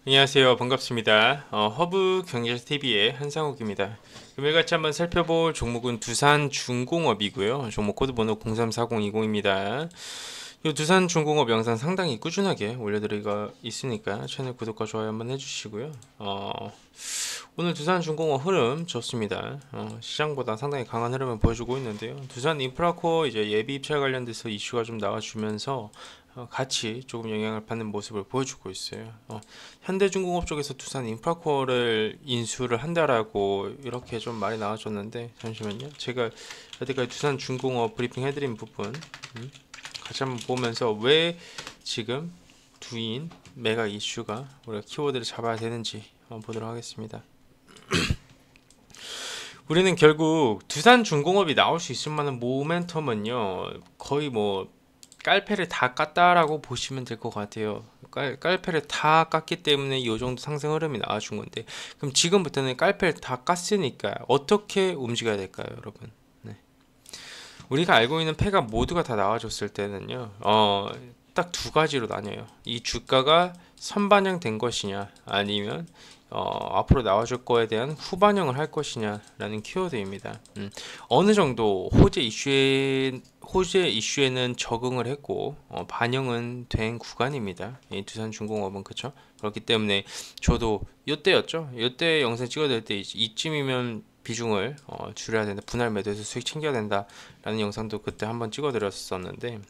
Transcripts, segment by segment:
안녕하세요. 반갑습니다. 허브 경제TV의 한상욱입니다. 금일 같이 한번 살펴볼 종목은 두산중공업이고요. 종목 코드 번호 034020입니다. 이 두산중공업 영상 상당히 꾸준하게 올려드리고 있으니까 채널 구독과 좋아요 한번 해주시고요. 오늘 두산중공업 흐름 좋습니다. 시장보다 상당히 강한 흐름을 보여주고 있는데요. 두산인프라코어 이제 예비 입찰 관련돼서 이슈가 좀 나와주면서 같이 조금 영향을 받는 모습을 보여주고 있어요. 현대중공업 쪽에서 두산인프라코어를 인수를 한다라고 이렇게 좀 말이 나와줬는데, 잠시만요. 제가 여태까지 두산중공업 브리핑 해드린 부분 같이 한번 보면서 왜 지금 두인 매각 이슈가 우리가 키워드를 잡아야 되는지 한번 보도록 하겠습니다. 우리는 결국 두산중공업이 나올 수 있을 만한 모멘텀은요, 거의 뭐 깔패를 다 깠다라고 보시면 될 것 같아요. 깔패를 다 깠기 때문에 이 정도 상승 흐름이 나와준 건데, 그럼 지금부터는 깔패를 다 깠으니까 어떻게 움직여야 될까요, 여러분? 네. 우리가 알고 있는 패가 모두가 다 나와줬을 때는요, 딱 두 가지로 나뉘어요. 이 주가가 선반영된 것이냐, 아니면 앞으로 나와줄 거에 대한 후반영을 할 것이냐라는 키워드입니다. 어느 정도 호재 이슈에는 적응을 했고 반영은 된 구간입니다. 이 두산중공업은 그쵸? 그렇기 때문에 저도 이때였죠. 이때 영상 찍어드릴 때 이쯤이면 비중을 줄여야 된다. 분할 매도해서 수익 챙겨야 된다라는 영상도 그때 한번 찍어드렸었는데,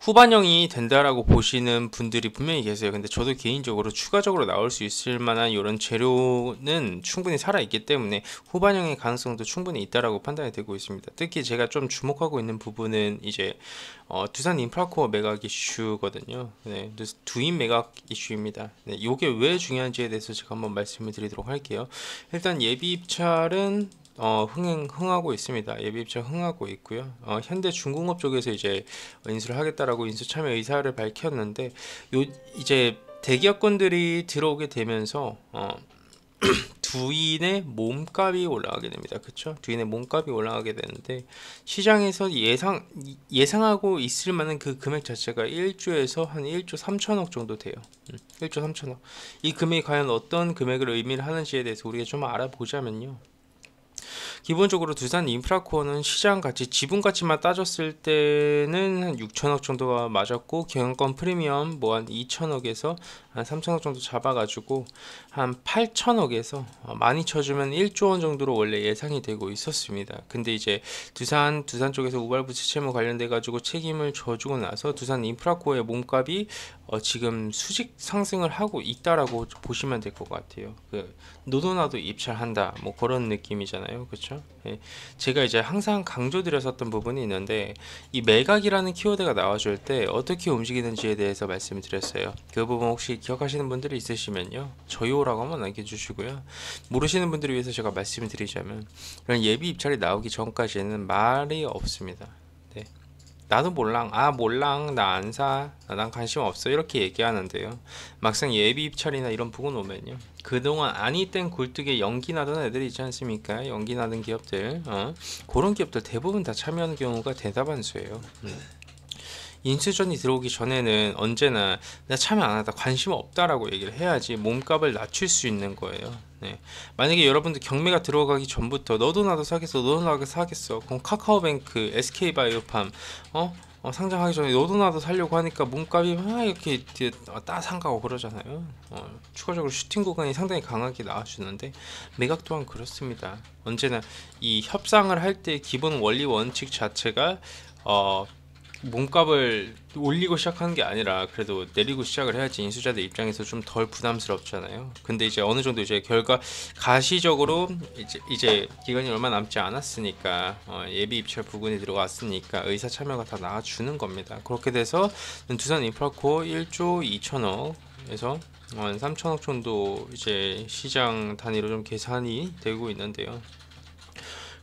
후반영이 된다라고 보시는 분들이 분명히 계세요. 근데 저도 개인적으로 추가적으로 나올 수 있을 만한 이런 재료는 충분히 살아있기 때문에 후반영의 가능성도 충분히 있다라고 판단이 되고 있습니다. 특히 제가 좀 주목하고 있는 부분은 이제 두산 인프라코어 매각 이슈거든요. 네, 두인 매각 이슈입니다. 네, 이게 왜 중요한지에 대해서 제가 한번 말씀을 드리도록 할게요. 일단 예비 입찰은 흥하고 있습니다. 예비 입찰 흥하고 있고요. 현대중공업 쪽에서 이제 인수를 하겠다라고 인수 참여 의사를 밝혔는데, 이제 대기업권들이 들어오게 되면서 두인의 몸값이 올라가게 됩니다. 그쵸? 두인의 몸값이 올라가게 되는데, 시장에서 예상하고 있을 만한 그 금액 자체가 1조에서 한 1조 3천억 정도 돼요. 1조 3천억. 이 금액이 과연 어떤 금액을 의미를 하는지에 대해서 우리가 좀 알아보자면요. 기본적으로 두산 인프라코어는 시장 가치, 지분 가치만 따졌을 때는 한 6천억 정도가 맞았고, 경영권 프리미엄 뭐 한 2천억에서 한 3천억 정도 잡아가지고 한 8천억에서 많이 쳐주면 1조 원 정도로 원래 예상이 되고 있었습니다. 근데 이제 두산 쪽에서 우발부채 채무 관련돼 가지고 책임을 져주고 나서 두산 인프라코어의 몸값이 지금 수직 상승을 하고 있다라고 보시면 될 것 같아요. 노도나도 입찰한다, 뭐 그런 느낌이잖아요, 그렇죠? 예. 제가 이제 항상 강조드렸었던 부분이 있는데, 이 매각이라는 키워드가 나와줄 때 어떻게 움직이는지에 대해서 말씀을 드렸어요. 그 부분 혹시 기억하시는 분들이 있으시면요, 저요라고 한번 남겨주시고요. 모르시는 분들을 위해서 제가 말씀을 드리자면, 이런 예비 입찰이 나오기 전까지는 말이 없습니다. 네. 나도 몰랑, 몰랑, 나 안 사, 난 관심 없어, 이렇게 얘기하는데요, 막상 예비 입찰이나 이런 부분 오면요, 그동안 아니 땐 굴뚝에 연기 나던 애들이 있지 않습니까? 연기 나던 기업들, 그런 기업들 대부분 다 참여하는 경우가 대다반수예요. 인수전이 들어오기 전에는 언제나 나 참여 안 하다, 관심 없다라고 얘기를 해야지 몸값을 낮출 수 있는 거예요. 네. 만약에 여러분들 경매가 들어가기 전부터 너도 나도 사겠어, 너도 나도 사겠어, 그럼 카카오뱅크, SK바이오팜 상장하기 전에 너도 나도 살려고 하니까 몸값이 막 이렇게 따상가고 그러잖아요. 추가적으로 슈팅 구간이 상당히 강하게 나와주는데, 매각 또한 그렇습니다. 언제나 이 협상을 할 때 기본 원리 원칙 자체가 몸값을 올리고 시작하는 게 아니라 그래도 내리고 시작을 해야지 인수자들 입장에서 좀 덜 부담스럽잖아요. 근데 이제 어느 정도 이제 결과 가시적으로 이제 기간이 얼마 남지 않았으니까 예비 입찰 부분이 들어왔으니까 의사 참여가 다 나와주는 겁니다. 그렇게 돼서 두산 인프라코어 1조 2천억에서 한 3천억 정도 이제 시장 단위로 좀 계산이 되고 있는데요.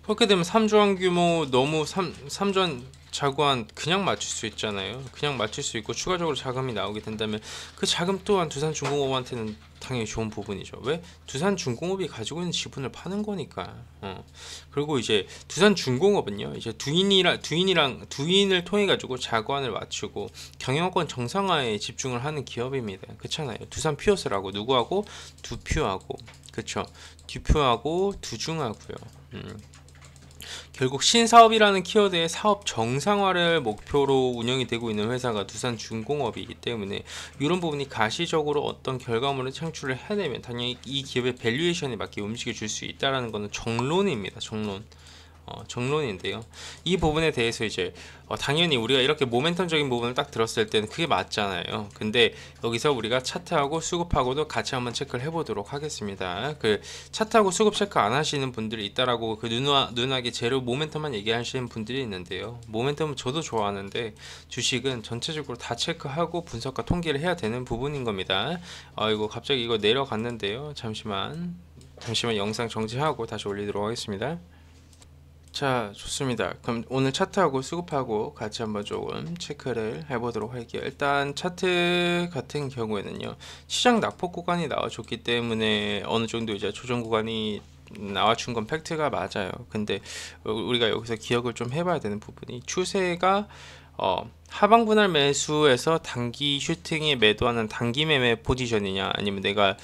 그렇게 되면 3조한 규모, 너무 3조한 자구안 그냥 맞출 수 있잖아요. 그냥 맞출 수 있고 추가적으로 자금이 나오게 된다면 그 자금 또한 두산중공업한테는 당연히 좋은 부분이죠. 왜? 두산중공업이 가지고 있는 지분을 파는 거니까. 그리고 이제 두산중공업은요, 이제 두인을 통해 가지고 자구안을 맞추고 경영권 정상화에 집중을 하는 기업입니다. 그렇잖아요. 두산 피어스라고 누구하고 두퓨하고, 그쵸? 두퓨하고 두중하고요. 결국 신사업이라는 키워드의 사업 정상화를 목표로 운영이 되고 있는 회사가 두산중공업이기 때문에 이런 부분이 가시적으로 어떤 결과물을 창출을 해내면 당연히 이 기업의 밸류에이션에 맞게 움직여 줄 수 있다는 것은 정론입니다. 정론. 정론인데요. 이 부분에 대해서 이제 당연히 우리가 이렇게 모멘텀적인 부분을 딱 들었을 때는 그게 맞잖아요. 근데 여기서 우리가 차트하고 수급하고도 같이 한번 체크를 해보도록 하겠습니다. 그 차트하고 수급 체크 안 하시는 분들이 있다라고 그 누나게 제로 모멘텀만 얘기하시는 분들이 있는데요. 모멘텀은 저도 좋아하는데 주식은 전체적으로 다 체크하고 분석과 통계를 해야 되는 부분인 겁니다. 이거 갑자기 이거 내려갔는데요. 잠시만 영상 정지하고 다시 올리도록 하겠습니다. 자, 좋습니다. 그럼 오늘 차트하고 수급하고 같이 한번 조금 체크를 해보도록 할게요. 일단 차트 같은 경우에는요, 시장 낙폭 구간이 나와줬기 때문에 어느 정도 이제 조정 구간이 나와준 건 팩트가 맞아요. 근데 우리가 여기서 기억을 좀 해봐야 되는 부분이 추세가 하방 분할 매수에서 단기 슈팅에 매도하는 단기 매매 포지션이냐, 아니면 내가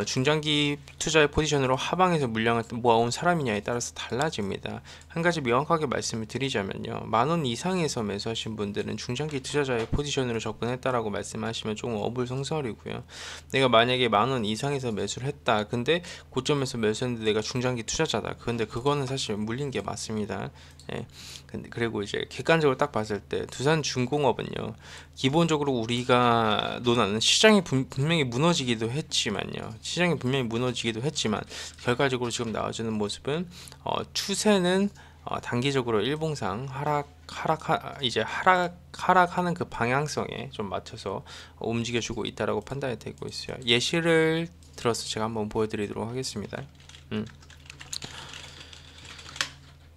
중장기 투자의 포지션으로 하방에서 물량을 모아온 사람이냐에 따라서 달라집니다. 한 가지 명확하게 말씀을 드리자면요, 10,000원 이상에서 매수하신 분들은 중장기 투자자의 포지션으로 접근했다라고 말씀하시면 조금 어불성설이고요. 내가 만약에 10,000원 이상에서 매수를 했다, 근데 고점에서 매수했는데 내가 중장기 투자자다, 근데 그거는 사실 물린 게 맞습니다. 예. 그리고 이제 객관적으로 딱 봤을 때 두산중공업은요, 기본적으로 우리가 논하는 시장이 분명히 무너지기도 했지만요, 결과적으로 지금 나와주는 모습은 추세는 단기적으로 일봉상 하락하는 그 방향성에 좀 맞춰서 움직여주고 있다라고 판단이 되고 있어요. 예시를 들어서 제가 한번 보여드리도록 하겠습니다.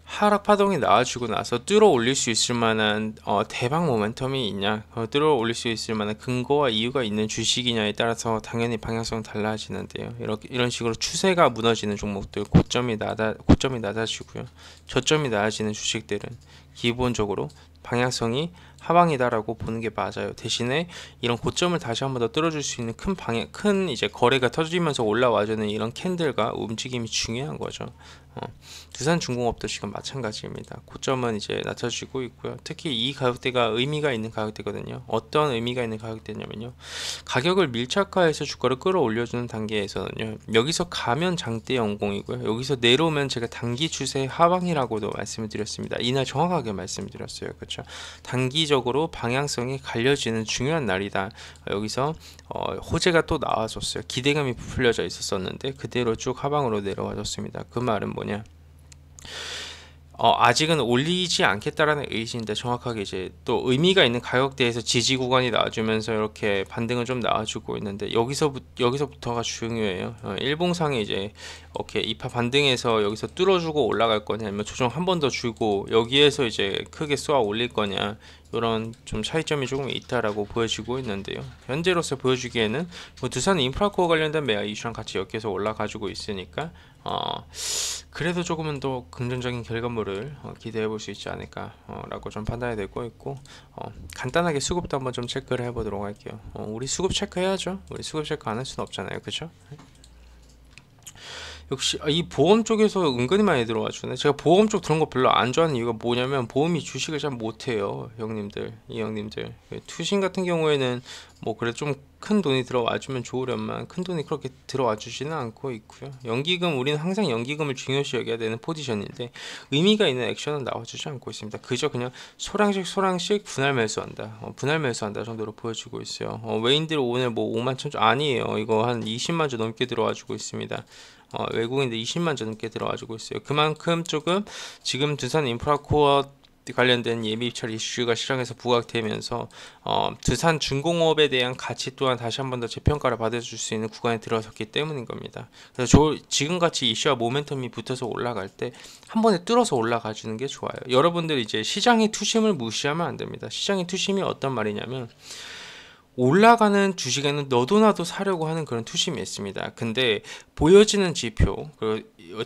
하락 파동이 나와주고 나서 뚫어 올릴 수 있을 만한 대박 모멘텀이 있냐, 뚫어 올릴 수 있을 만한 근거와 이유가 있는 주식이냐에 따라서 당연히 방향성 달라지는데요. 이런 식으로 추세가 무너지는 종목들, 고점이 낮아지고요, 저점이 낮아지는 주식들은 기본적으로 방향성이 하방이다라고 보는 게 맞아요. 대신에 이런 고점을 다시 한번 더 뚫어줄 수 있는 큰 이제 거래가 터지면서 올라와주는 이런 캔들과 움직임이 중요한 거죠. 두산중공업도 지금 마찬가지입니다. 고점은 이제 낮춰지고 있고요. 특히 이 가격대가 의미가 있는 가격대거든요. 어떤 의미가 있는 가격대냐면요, 가격을 밀착화해서 주가를 끌어올려주는 단계에서는요, 여기서 가면 장대 연공이고요, 여기서 내려오면 제가 단기 추세 하방이라고도 말씀을 드렸습니다. 이날 정확하게 말씀드렸어요. 그렇죠? 단기적으로 방향성이 갈려지는 중요한 날이다. 여기서 호재가 또 나와줬어요. 기대감이 부풀려져 있었는데 그대로 쭉 하방으로 내려와줬습니다. 그 말은 뭐냐? 아직은 올리지 않겠다라는 의지인데 정확하게 이제 또 의미가 있는 가격대에서 지지 구간이 나와주면서 이렇게 반등을 좀 나와주고 있는데 여기서부터가 중요해요. 일봉상에 이제 이렇게 이파 반등해서 여기서 뚫어주고 올라갈 거냐, 아니면 조정 한 번 더 주고 여기에서 이제 크게 쏘아 올릴 거냐, 이런 좀 차이점이 조금 있다라고 보여지고 있는데요. 현재로서 보여주기에는 뭐 두산 인프라코어 관련된 매아 이슈랑 같이 엮여서 올라가지고 있으니까 그래도 조금은 더 긍정적인 결과물을 기대해 볼 수 있지 않을까 라고 좀 판단이 되고 있고, 간단하게 수급도 한번 좀 체크를 해 보도록 할게요. 우리 수급 체크 해야죠. 우리 수급 체크 안 할 수는 없잖아요. 그쵸? 역시 이 보험 쪽에서 은근히 많이 들어와 주네. 제가 보험 쪽 그런 거 별로 안 좋아하는 이유가 뭐냐면, 보험이 주식을 잘 못해요. 이 형님들 투신 같은 경우에는 뭐 그래 좀 큰 돈이 들어와 주면 좋으련만 큰 돈이 그렇게 들어와 주지는 않고 있고요. 연기금, 우리는 항상 연기금을 중요시 여겨야 되는 포지션인데 의미가 있는 액션은 나와주지 않고 있습니다. 그저 그냥 소량씩 분할 매수한다 정도로 보여주고 있어요. 외인들 오늘 뭐 5만 천 주 아니에요. 이거 한 20만 주 넘게 들어와 주고 있습니다. 외국인들 20만 주 넘게 들어와 주고 있어요. 그만큼 조금 지금 두산 인프라코어 관련된 예비 입찰 이슈가 시장에서 부각되면서 두산중공업에 대한 가치 또한 다시 한 번 더 재평가를 받아줄 수 있는 구간에 들어섰기 때문인 겁니다. 그래서 지금같이 이슈와 모멘텀이 붙어서 올라갈 때 한 번에 뚫어서 올라가 주는 게 좋아요. 여러분들 이제 시장의 투심을 무시하면 안 됩니다. 시장의 투심이 어떤 말이냐면 올라가는 주식에는 너도 나도 사려고 하는 그런 투심이 있습니다. 근데 보여지는 지표,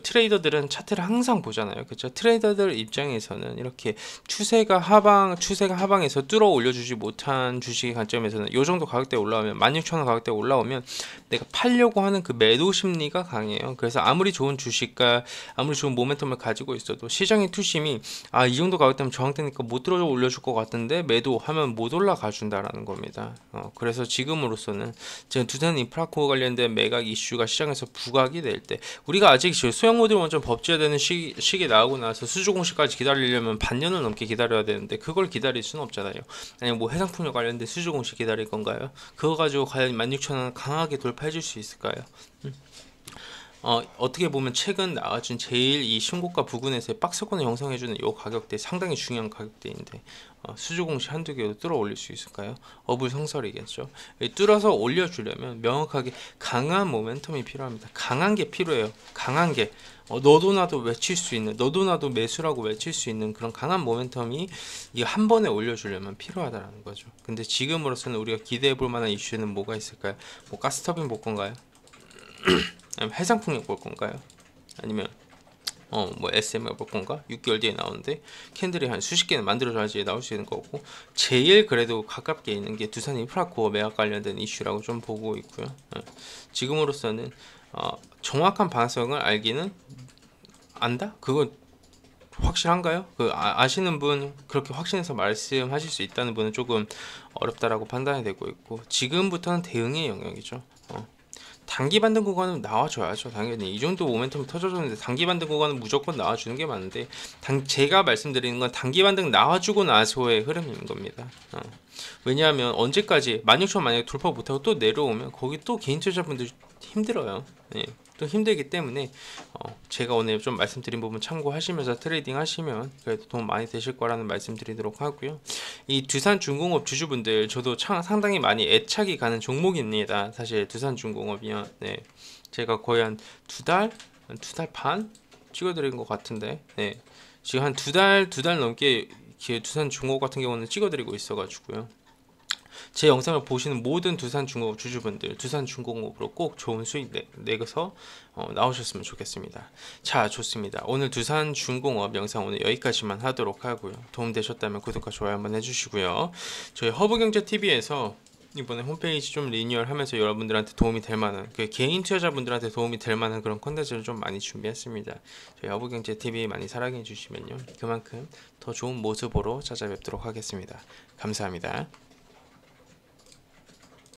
트레이더들은 차트를 항상 보잖아요. 그렇죠? 트레이더들 입장에서는 이렇게 추세가 하방에서 뚫어 올려주지 못한 주식의 관점에서는 이 정도 가격대 올라오면 16,000원 가격대 올라오면 내가 팔려고 하는 그 매도 심리가 강해요. 그래서 아무리 좋은 주식과 아무리 좋은 모멘텀을 가지고 있어도 시장의 투심이 이 정도 가격대면 저항되니까 못 들어 올려줄 것 같은데 매도하면 못 올라가 준다라는 겁니다. 그래서 지금으로서는 지금 두산 인프라코어 관련된 매각 이슈가 시장에서 부각이 될 때 우리가 아직 소형 모듈 원전 법제화되는 시기 나오고 나서 수주 공시까지 기다리려면 반년을 넘게 기다려야 되는데 그걸 기다릴 수는 없잖아요. 아니 뭐 해상풍력 관련된 수주 공시 기다릴 건가요? 그거 가지고 과연 16,000원 강하게 돌파해 줄 수 있을까요? 어떻게 보면 최근 나와준 제일 이 신고가 부근에서의 박스권을 형성해주는 이 가격대 상당히 중요한 가격대인데 수주 공시 한두 개로 뚫어 올릴 수 있을까요? 어불성설이겠죠. 뚫어서 올려주려면 명확하게 강한 모멘텀이 필요합니다. 강한 게 필요해요. 강한 게 너도 나도 외칠 수 있는, 너도 나도 매수라고 외칠 수 있는 그런 강한 모멘텀이 이 한 번에 올려주려면 필요하다는 거죠. 근데 지금으로서는 우리가 기대해 볼 만한 이슈는 뭐가 있을까요? 뭐 가스터빈 볼 건가요? 아니면 해상풍력 볼 건가요? 아니면 뭐 SMR 볼 건가? 6개월 뒤에 나오는데 캔들이 한 수십 개는 만들어져야지 나올 수 있는 거고 제일 그래도 가깝게 있는 게 두산 인프라코어 매각 관련된 이슈라고 좀 보고 있고요. 지금으로서는 정확한 방향성을 알기는 안다? 그건 확실한가요? 아시는 분 그렇게 확신해서 말씀하실 수 있다는 분은 조금 어렵다라고 판단이 되고 있고 지금부터는 대응의 영역이죠. 단기 반등 구간은 나와줘야죠. 당연히 이 정도 모멘텀이 터져줬는데 단기 반등 구간은 무조건 나와주는 게 맞는데 제가 말씀드리는 건 단기 반등 나와주고 나서의 흐름인 겁니다. 왜냐하면 언제까지 16,000원 만약에 돌파 못하고 또 내려오면 거기 또 개인 투자자분들 힘들어요. 또 힘들기 때문에 제가 오늘 좀 말씀드린 부분 참고하시면서 트레이딩 하시면 그래도 도움 많이 되실 거라는 말씀드리도록 하고요. 이 두산중공업 주주분들 저도 상당히 많이 애착이 가는 종목입니다. 사실 두산중공업이요. 제가 거의 한 두 달 반 찍어드린 것 같은데 지금 한 두 달 넘게 두산중공업 같은 경우는 찍어드리고 있어가지고요. 제 영상을 보시는 모든 두산중공업 주주분들 두산중공업으로 꼭 좋은 수익 내서 나오셨으면 좋겠습니다. 자, 좋습니다. 오늘 두산중공업 영상 오늘 여기까지만 하도록 하고요. 도움되셨다면 구독과 좋아요 한번 해주시고요. 저희 허브경제TV에서 이번에 홈페이지 좀 리뉴얼하면서 여러분들한테 도움이 될 만한 개인 투자자분들한테 도움이 될 만한 그런 컨텐츠를 좀 많이 준비했습니다. 저희 허브경제TV 많이 사랑해 주시면요 그만큼 더 좋은 모습으로 찾아뵙도록 하겠습니다. 감사합니다.